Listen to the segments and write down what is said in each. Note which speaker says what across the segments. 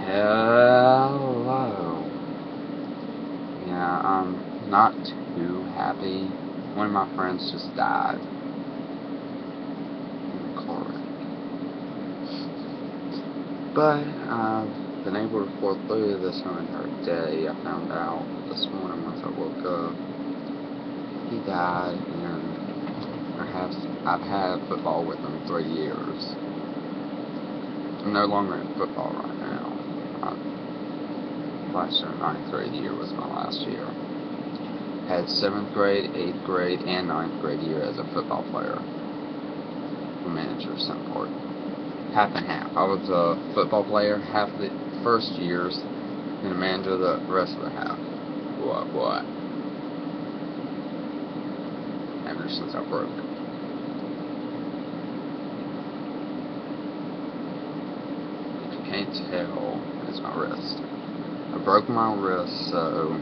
Speaker 1: Hello. Yeah, I'm not too happy. One of my friends just died in a car wreck. But I've been able to pull through this entire day. I found out this morning once I woke up. He died, and I've had football with him 3 years. I'm no longer in football right now. Last year, 9th grade year was my last year. Had 7th grade, 8th grade, and 9th grade year as a football player. The manager support. Half and half. I was a football player half the first years, and a manager the rest of the half. What? Ever since I broke. If you can't tell, it's my wrist. I broke my wrist, so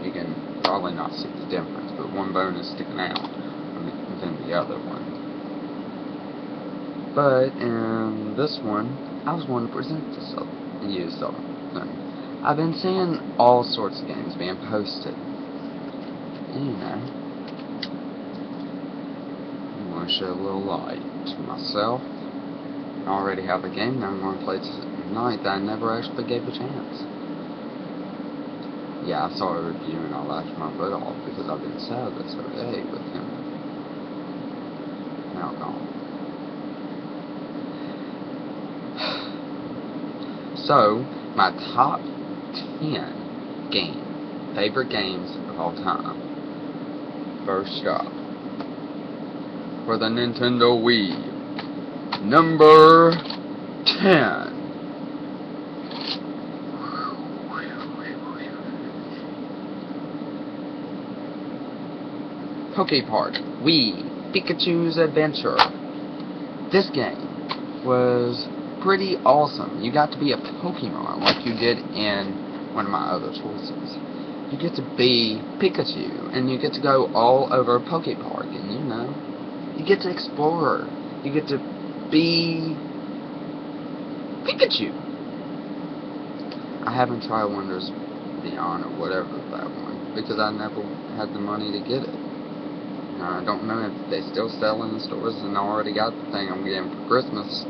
Speaker 1: you can probably not see the difference, but one bone is sticking out than the other one. But in this one, I was going to present you something. I've been seeing all sorts of games being posted. You know, I want to shed a little light to myself. I already have a game that I'm going to play tonight that I never actually gave a chance. Yeah, I saw a review and I laughed my butt off because I've been sad this whole day with him now gone. So, my top 10 favorite games of all time. First up, for the Nintendo Wii, number 10. Pokepark Wii Pikachu's Adventure. This game was pretty awesome. You got to be a Pokemon like you did in one of my other choices. You get to be Pikachu, and you get to go all over Pokepark, and you know, you get to explore. You get to be Pikachu. I haven't tried Wonders Beyond or whatever that one, because I never had the money to get it. I don't know if they still sell in the stores, and I already got the thing I'm getting for Christmas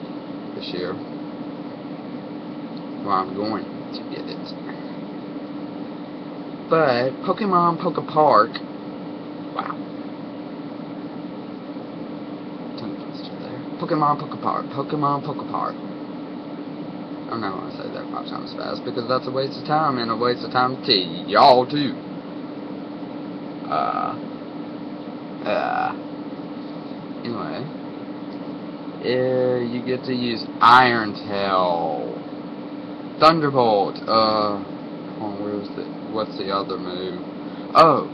Speaker 1: this year. Well, I'm going to get it. But Pokemon Pokepark, wow. Pokemon Pokepark. I don't know why I say that 5 times fast, because that's a waste of time, and a waste of time to y'all too. Anyway, you get to use Iron Tail, Thunderbolt, what's the other move? Oh,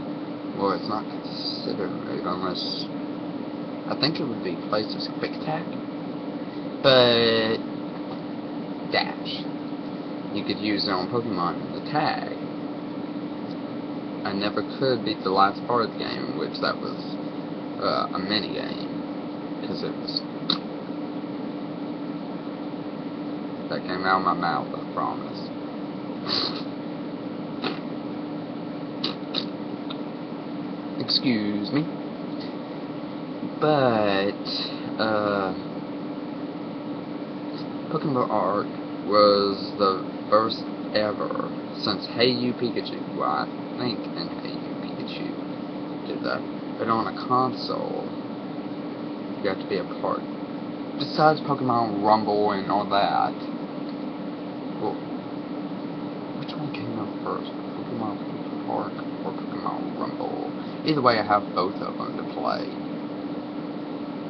Speaker 1: well, it's not considered a move unless, I think it would be placed as Quick Attack, but Dash. You could use it on Pokemon in the tag. I never could beat the last part of the game, which that was a mini game, because it was, that came out of my mouth, I promise. Excuse me. But Pokepark was the first ever since Hey You Pikachu. Well, I think in Hey You Pikachu did that. But on a console, you have to be a part. Besides Pokemon Rumble and all that, well, which one came out first? Pokemon Pokepark or Pokemon Rumble? Either way, I have both of them to play.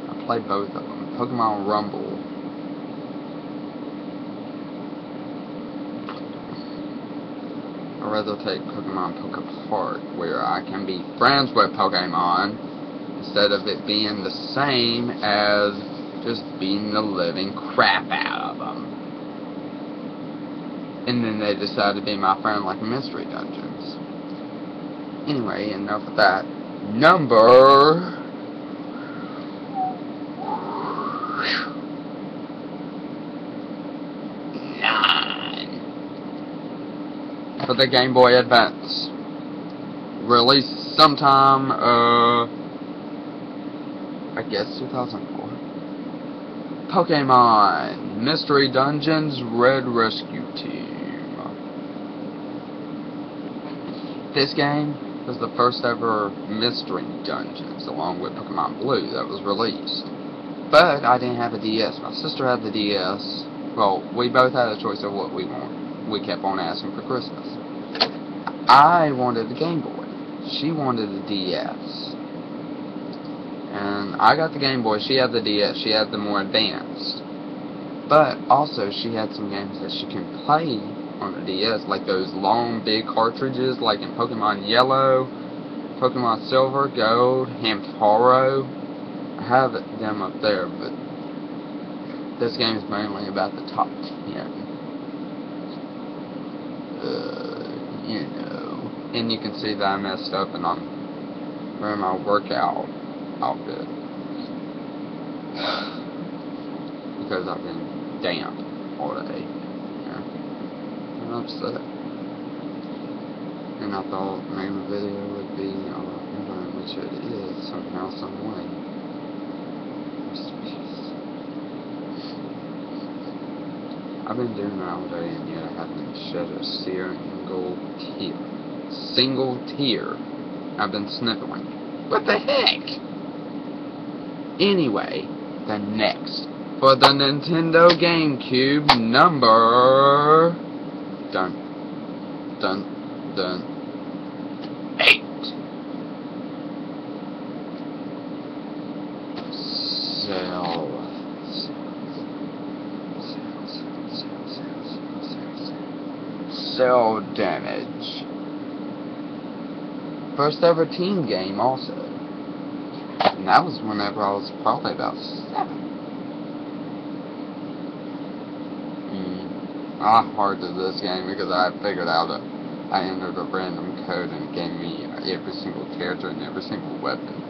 Speaker 1: I played both of them. Pokemon Rumble. I'd rather take Pokemon Pokepark, where I can be friends with Pokemon, instead of it being the same as just beating the living crap out of them. And then they decide to be my friend like Mystery Dungeons. Anyway, enough of that. Number for the Game Boy Advance. Released sometime, I guess 2004. Pokemon Mystery Dungeons Red Rescue Team. This game was the first ever Mystery Dungeons, along with Pokemon Blue, that was released. But I didn't have a DS. My sister had the DS. Well, we both had a choice of what we want. We kept on asking for Christmas. I wanted the Game Boy. She wanted the DS. And I got the Game Boy. She had the DS. She had the more advanced. But also, she had some games that she can play on the DS, like those long, big cartridges, like in Pokemon Yellow, Pokemon Silver, Gold, Hamtaro. I have them up there, but this game is mainly about the top 10. You know. And you can see that I messed up and I'm wearing my workout outfit. Because I've been damp all day. Yeah. I'm upset. And I thought maybe the video would be which it is somehow, some way. I've been doing that all day and yet I haven't shed a single tear. I've been sniffling. What the heck? Anyway, the next for the Nintendo GameCube number 8. Cell Damage. First ever team game also. And that was whenever I was probably about 7. I hearted this game because I figured out I entered a random code and it gave me every single character and every single weapon.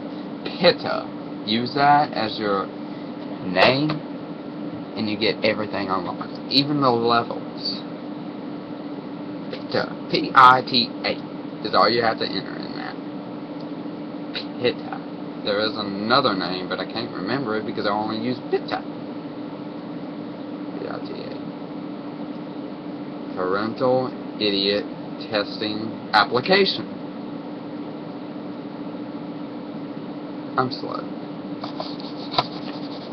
Speaker 1: Pitta. Use that as your name and you get everything unlocked. Even the levels. Pitta. P-I-T-A is all you have to enter in that. Pitta. There is another name, but I can't remember it because I only use Pitta. P-I-T-A. Parental Idiot Testing Application. I'm slow.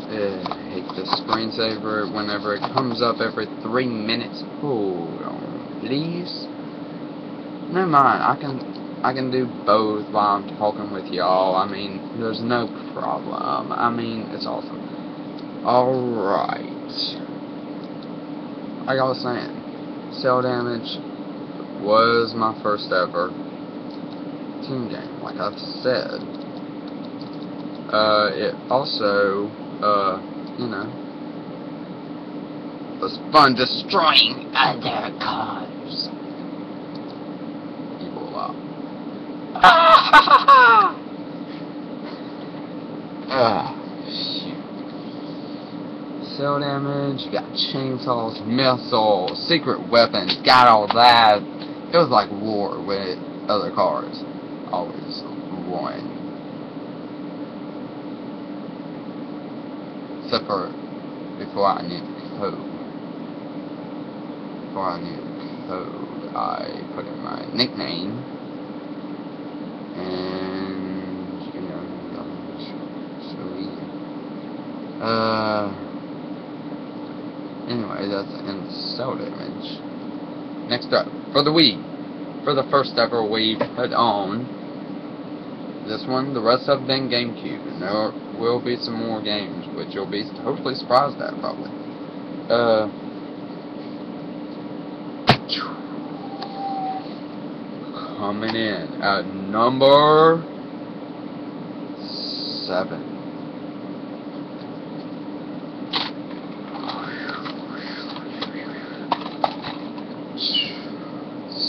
Speaker 1: I hate this screensaver whenever it comes up every 3 minutes. Hold on, please. Never mind, I can do both while I'm talking with y'all. I mean, there's no problem. I mean, it's awesome. Alright. Like I was saying, Cell Damage was my first ever team game, like I've said. It also, you know, was fun destroying other cars. Evil law. Shoot. Cell Damage, you got chainsaws, missiles, secret weapons, got all that. It was like war with other cars. Always won. Except for before I knew code. Before I knew code, I put in my nickname. And, you know, so easy. Anyway, that's the end of Cell Damage. Next up, for the Wii. For the first ever Wii put on. This one, the rest have been GameCube. And there will be some more games, which you'll be totally surprised at, probably. Coming in at number 7.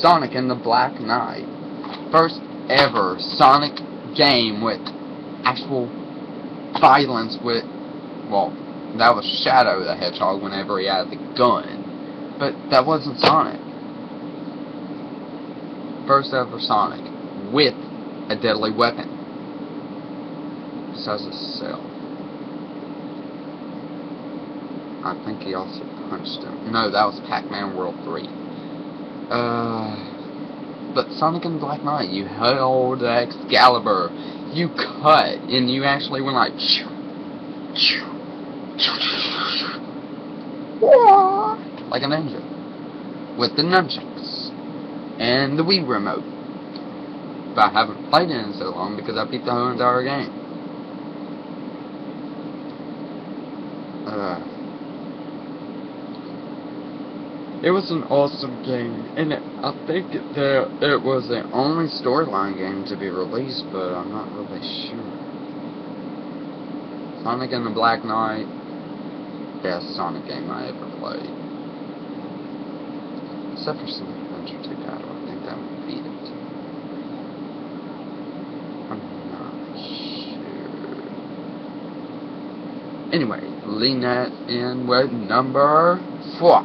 Speaker 1: Sonic and the Black Knight. First ever Sonic game with actual violence with, well, that was Shadow the Hedgehog whenever he had the gun. But that wasn't Sonic. first ever Sonic with a deadly weapon. Besides his cell. I think he also punched him. No, that was Pac-Man World 3. But Sonic and Black Knight, you held the Excalibur, you cut, and you actually went like, like a ninja, with the nunchucks, and the Wii remote. But I haven't played it in so long because I beat the whole entire game. It was an awesome game, and I think that it was the only storyline game to be released, but I'm not really sure. Sonic and the Black Knight, best Sonic game I ever played. Except for Sonic Adventure 2 Battle, I think that would beat it. I'm not sure. Anyway, lean that in with number 4.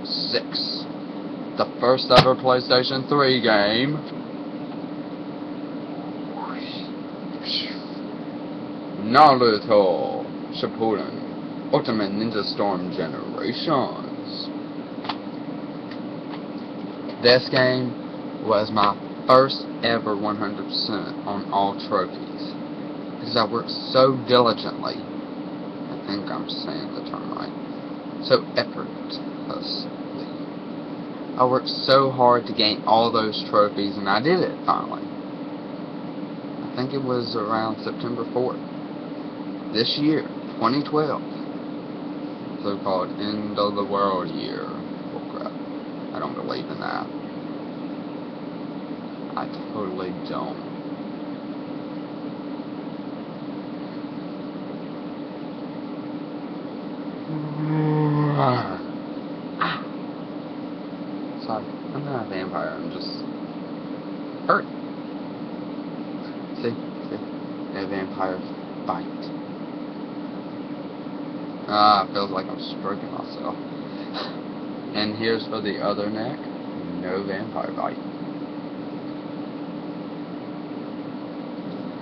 Speaker 1: 6. The first ever PlayStation 3 game. Naruto Shippuden Ultimate Ninja Storm Generations. This game was my first ever 100% on all trophies. Because I worked so diligently. I think I'm saying the term right. So effortlessly. I worked so hard to gain all those trophies, and I did it finally. I think it was around September 4th. This year, 2012. So-called end of the world year. Oh crap. I don't believe in that. I totally don't. Sorry, I'm not a vampire, I'm just hurt. See? A vampire bite. It feels like I'm stroking myself. And here's for the other neck. No vampire bite.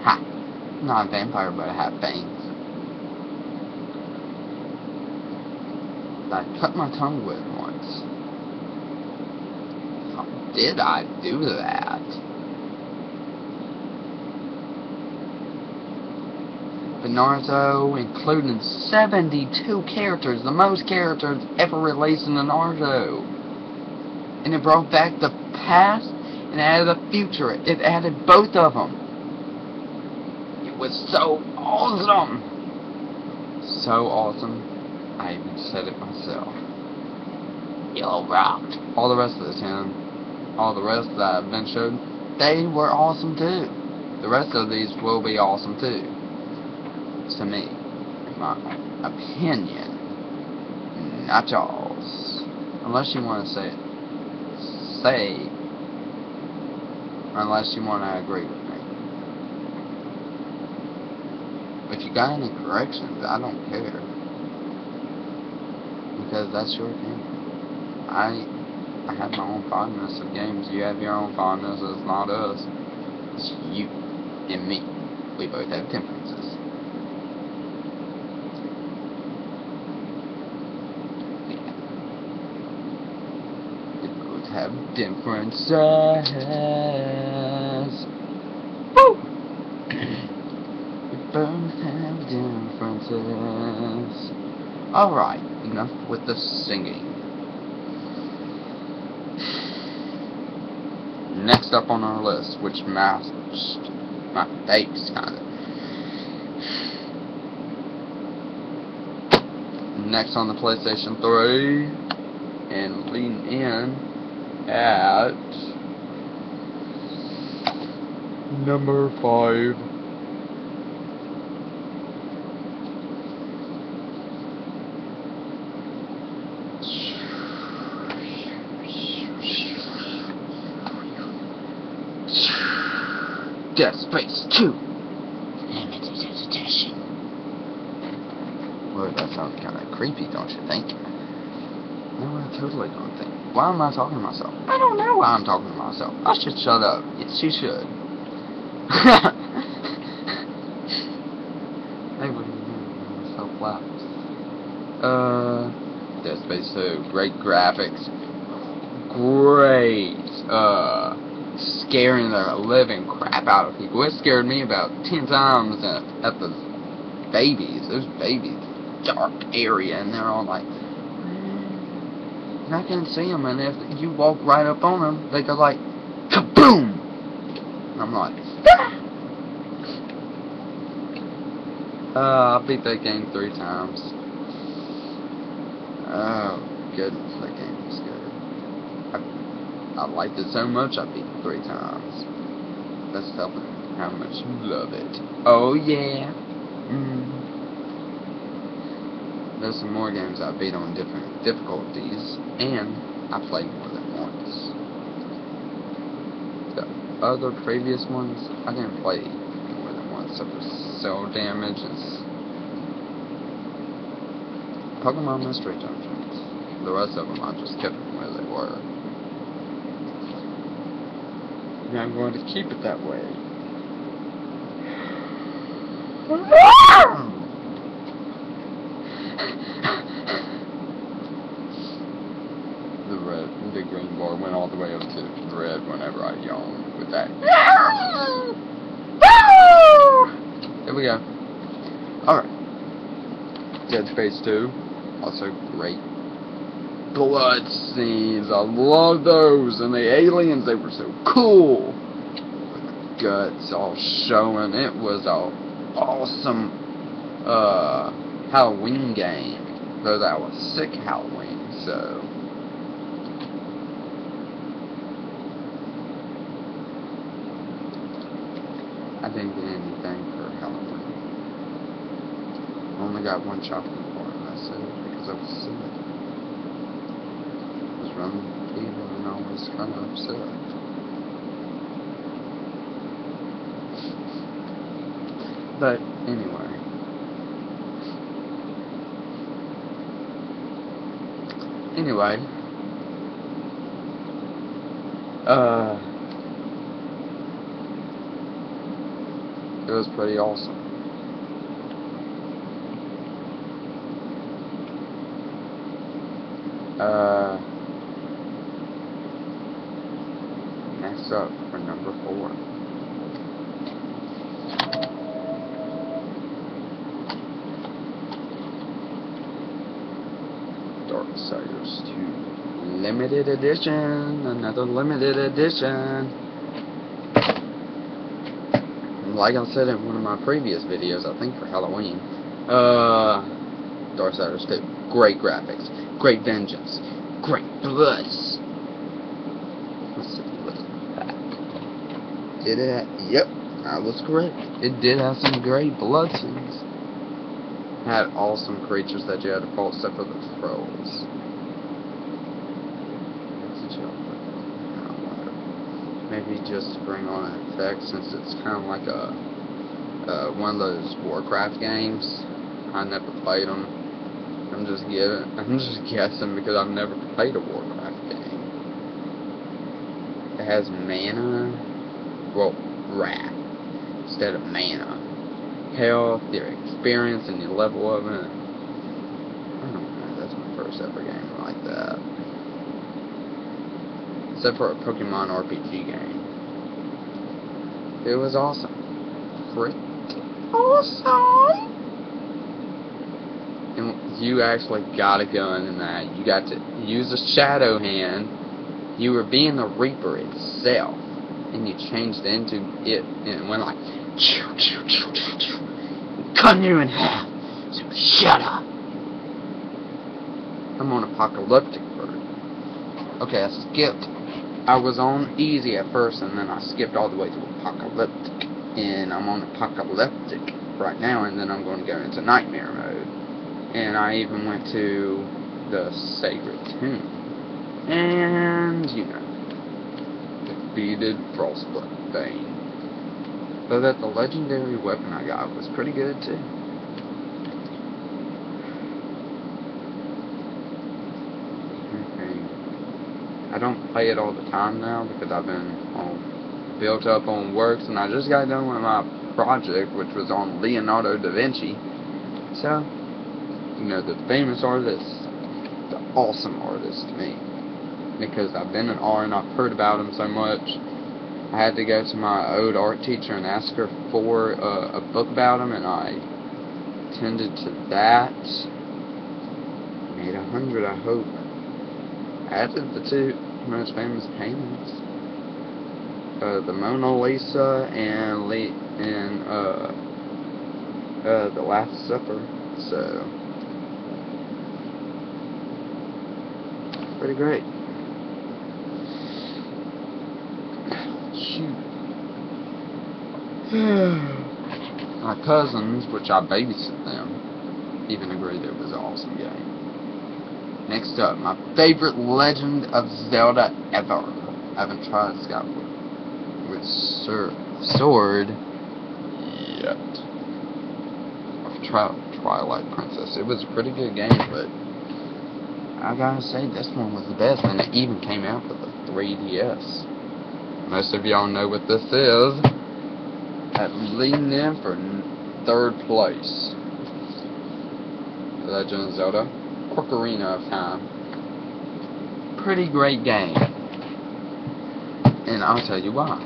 Speaker 1: Ha! I'm not a vampire, but I have fangs. I cut my tongue with once. How did I do that? But Naruto, including 72 characters, the most characters ever released in the Naruto. And it brought back the past and added the future. It added both of them. It was so awesome. So awesome. I even said it myself. Y'all rocked. All the rest of the 10, all the rest that I've been showed, they were awesome too. The rest of these will be awesome too. To me, in my opinion. Not y'all's. Unless you want to say it. Unless you want to agree with me. If you got any corrections, I don't care. Because that's your opinion. I have my own fondness of games. You have your own fondness. It's not us. It's you and me. We both have differences. Yeah. We both have differences. Woo! We both have differences. Alright, enough with the singing. Next up on our list, which matched my face, kind of. Next on the PlayStation 3, and lean in at number 5. Dead Space 2 Limited Edition. Well, that sounds kind of creepy, don't you think? No, I totally don't think. Why am I talking to myself? I don't know why I'm talking to myself. I should shut up. Yes, you should. Hey, what are you doing? Myself laughs. Dead Space 2. Great graphics. Great. Scaring the living crap out of people. It scared me about 10 times at the babies. Those babies. Dark area, and they're all like, and I can see them, and if you walk right up on them, they go like, kaboom! And I'm like, I beat that game 3 times. Oh, goodness, that game was good. I liked it so much, I beat it 3 times. That's telling how much you love it. Oh, yeah. There's some more games I beat on different difficulties, and I played more than once. The other previous ones, I didn't play more than once. It was Soul Damage and Pokemon Mystery Dungeons. The rest of them, I just kept them where they were. And I'm going to keep it that way. The big green bar went all the way up to red whenever I yawned with that. There we go. Alright. Dead Space 2. Also great. Blood scenes. I love those. And the aliens, they were so cool. With the guts all showing. It was an awesome Halloween game. Though that was sick Halloween, so. I didn't get anything for Halloween. I only got 1 chocolate bar, and that's it, because I was sick. I was running fever, and I was kind of upset. But, anyway. It was pretty awesome. Next up for number 4. Darksiders 2. Limited edition. Another limited edition. Like I said in one of my previous videos, I think for Halloween, Darksiders 2. Great graphics. Great vengeance. Great bloods. Let's see what's back. Did it? Yep, I was correct. It did have some great blood scenes. Had awesome creatures that you had to fight, except for the trolls. Maybe just to bring on an effect, since it's kind of like one of those Warcraft games. I never played them. I'm just guessing because I've never played a Warcraft game. It has mana, well, wrath instead of mana. Health, your experience, and your level of it. I don't know. That's my first ever game like that. Except for a Pokemon RPG game. It was awesome. Pretty awesome! And you actually got a gun in that. You got to use a Shadow Hand. You were being the Reaper itself. And you changed into it, and it went like, cut you in half. So shut up. I'm on Apocalyptic Bird. Okay, I skipped. I was on easy at first, and then I skipped all the way to Apocalyptic. And I'm on Apocalyptic right now, and then I'm going to go into Nightmare mode. And I even went to the Sacred Tomb. And, you know, defeated Frostbane. Though that the legendary weapon I got was pretty good, too. I don't play it all the time now because I've been built up on works, and I just got done with my project, which was on Leonardo da Vinci. So, you know, the famous artist, the awesome artist to me, because I've been in art and I've heard about him so much. I had to go to my old art teacher and ask her for a book about him, and I attended to that. Made 100, I hope. Added the two most famous paintings, the Mona Lisa and the Last Supper. So, pretty great. Shoot. My cousins, which I babysit them, even agreed it was an awesome game. Next up, my favorite Legend of Zelda ever. I haven't tried Skyward with Sword yet. I've tried Twilight Princess. It was a pretty good game, but I gotta say this one was the best, and it even came out for the 3DS. Most of y'all know what this is. Leading in for 3rd place. Legend of Zelda Ocarina of Time. Pretty great game. And I'll tell you why.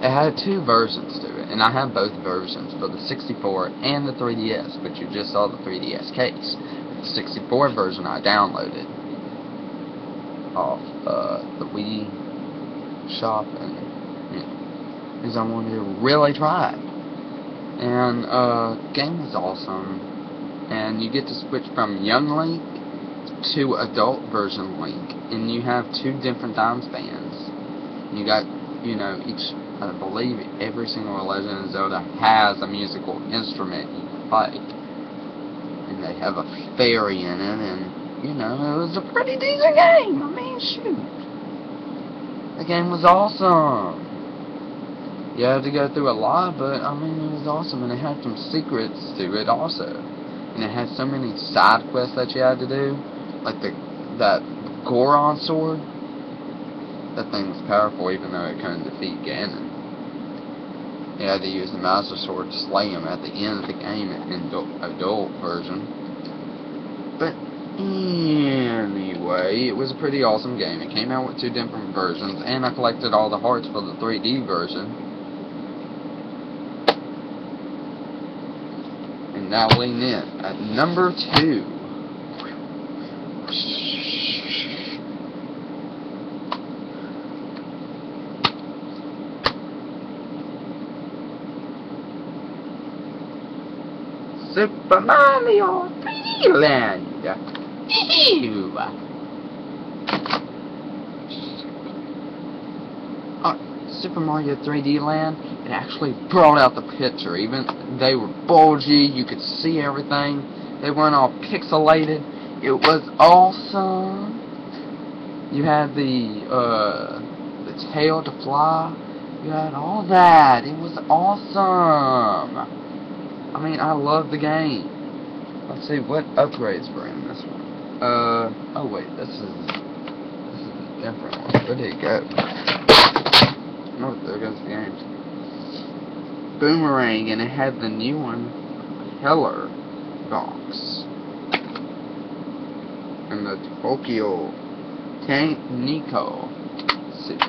Speaker 1: It had 2 versions to it, and I have both versions for the 64 and the 3DS, but you just saw the 3DS case. The 64 version I downloaded off the Wii shop, and because I wanted to really try it. And game was awesome, and you get to switch from young Link to adult version Link, and you have 2 different time spans. You got, you know, each, I believe every single Legend of Zelda has a musical instrument you can play, and they have a fairy in it, and you know, it was a pretty decent game. I mean, shoot, the game was awesome. You had to go through a lot, but I mean, it was awesome, and it had some secrets to it also. And it had so many side quests that you had to do, like that Goron sword. That thing was powerful, even though it couldn't defeat Ganon. You had to use the Master Sword to slay him at the end of the game in adult version. But anyway, it was a pretty awesome game. It came out with 2 different versions, and I collected all the hearts for the 3D version. And now lean in at number 2. Super Mario 3D Land. Ew. Super Mario 3D Land, it actually brought out the picture. Even they were bulgy, you could see everything. They weren't all pixelated. It was awesome. You had the tail to fly. You had all that. It was awesome. I mean, I love the game. Let's see what upgrades were in this one. Oh wait, this is a different one. Where did it go? Oh, there goes the game. Boomerang, and it had the new one, Heller box. And the Tokyo Tank Nico suit.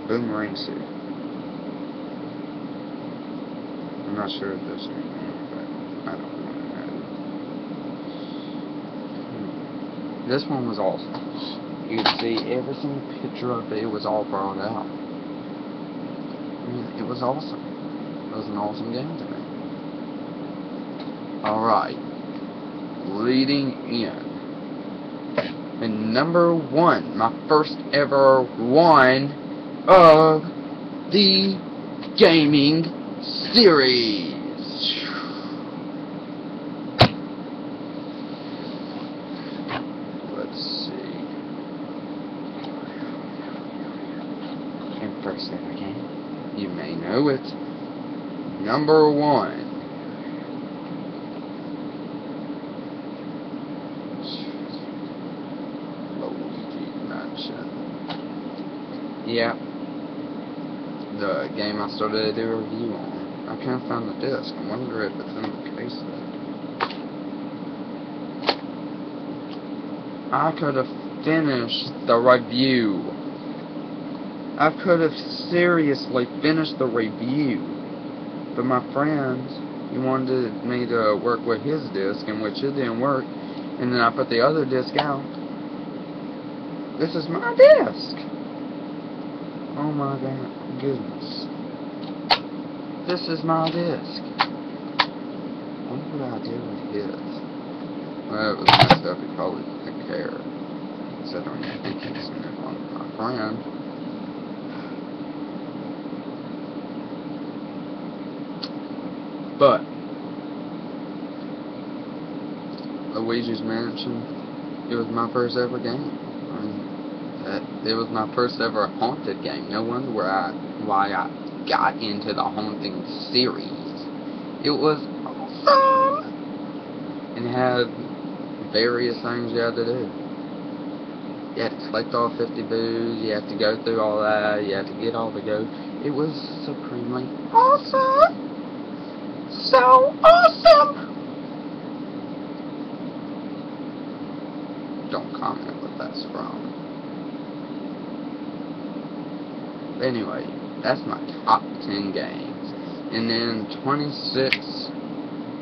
Speaker 1: Boomerang suit. I'm not sure if there's anything, but I don't know. This one was awesome. You could see every single picture of it. It was all brought out. I mean, it was awesome. It was an awesome game to me. Alright. Leading in. And number 1, my first ever one of the gaming series. Let's see. And first ever game. You may know it. Number 1. Loading. Yeah. The game I started to do a review on. I can't find the disc. I wonder if it's in the case though. I could have finished the review. I could have seriously finished the review. But my friend, he wanted me to work with his disc, in which it didn't work. And then I put the other disc out. This is my disc. Oh my god, goodness. This is my disc. What would I do with his? Well, it was messed up. He probably didn't care. Considering I think he's one of my friend. But Luigi's Mansion, it was my first ever game. I mean, it was my first ever haunted game. No wonder why I got into the haunting series. It was awesome, and it had various things you had to do. You had to collect all 50 boos. You had to go through all that. You had to get all the ghosts. It was supremely awesome. So awesome. Don't comment what that's from. Anyway, that's my top 10 games. And then 26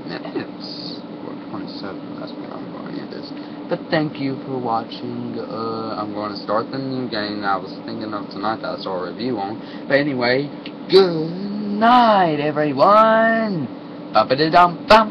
Speaker 1: minutes, or 27, that's what I'm going to end this. But thank you for watching. I'm going to start the new game I was thinking of tonight that I saw a review on. But anyway, good night, everyone. Bum-ba-da-dum-bum.